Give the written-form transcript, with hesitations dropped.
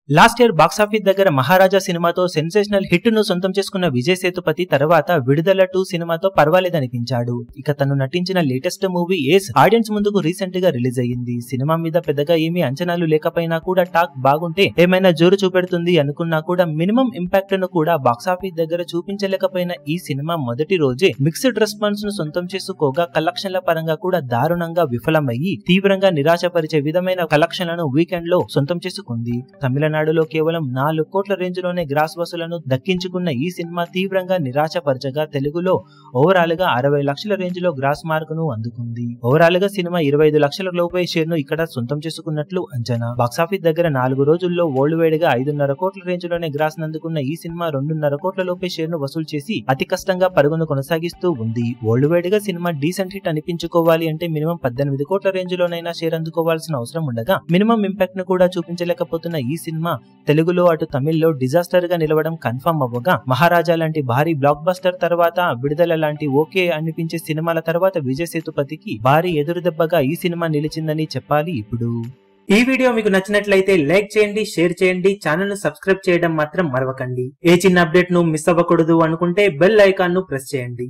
Last year box office దగ్గర మహారాజా సినిమాతో sensational hit ను సొంతం చేసుకున్న విజయ్ సేతుపతి తర్వాత విడుదల 2 సినిమాతో పర్వాలేదనిపించాడు. ఇక తను నటించిన లేటెస్ట్ మూవీ ఏస్ ఆడియన్స్ ముందుకు రీసెంట్ గా రిలీజ్ అయ్యింది. సినిమా మీద పెద్దగా ఏమీ అంచనాలు లేకపోయినా కూడా టాక్ బాగుంటే ఏమైనా జోరు చూపెడుతుంది అనుకున్నా కూడా మినిమం ఇంపాక్ట్ ను కూడా బాక్సాఫీస్ దగ్గర చూపించలేకపోయిన ఈ సినిమా మొదటి రోజే మిక్స్డ్ రెస్పాన్స్ ను సొంతం చేసుకోగా కలెక్షన్ల పరంగా కూడా దారుణంగా విఫలమయ్యి తీవ్రంగా నిరాశపరిచే విధమైన కలెక్షన్లను వీకెండ్ లో సొంతం చేసుకుంది. తమిళనాడులో కేవలం 4 కోట్ల రేంజ్ లోనే గ్రాస్ వసూలను దక్కించుకున్న ఈ సినిమా తీవ్రంగా నిరాశపరచగా తెలుగులో ఓవరాల్ గా 60 లక్షల రేంజ్ లో గ్రాస్ మార్క్ ను అందుకుంది. ఓవరాల్ గా సినిమా 25 లక్షల లోపే షేర్ ను ఇక్కడ సొంతం చేసుకున్నట్లు అంచనా. బాక్సాఫీస్ దగ్గర 4 రోజుల్లో వరల్డ్ వైడ్ గా 5.5 కోట్ల రేంజ్ లోనే గ్రాస్ నందుకున్న ఈ సినిమా 2.5 కోట్ల లోపే షేర్ ను వసూలు చేసి అతి కష్టంగా పరుగును కొనసాగిస్తూ ఉంది. వరల్డ్ వైడ్ గా సినిమా డీసెంట్ హిట్ అనిపించుకోవాలి అంటే మినిమం 18 కోట్ల రేంజ్ లోనైనా షేర్ అందుకోవాల్సిన అవసరం ఉండగా మినిమం ఇంపాక్ట్ ను కూడా చూపించలేకపోతున్న ఈ సినిమా తెలుగులో అటు తమిళ్లో డిజాస్టర్ గా నిలవడం కన్ఫర్మ్ అవ్వగా మహారాజా లాంటి భారీ బ్లాక్ బస్టర్ తర్వాత విడుదల లాంటి ఓకే అనిపించే సినిమాల తర్వాత విజయ్ సేతుపతికి భారీ ఎదురుదెబ్బగా ఈ సినిమా నిలిచిందని చెప్పాలి. ఇప్పుడు ఈ వీడియో మీకు నచ్చినట్లయితే లైక్ చేయండి, షేర్ చేయండి, ఛానల్ ను సబ్స్క్రైబ్ చేయడం మాత్రం మరవకండి. ఏ చిన్న అప్డేట్ ను మిస్ అవ్వకూడదు అనుకుంటే బెల్ ఐకాన్ ను ప్రెస్ చేయండి.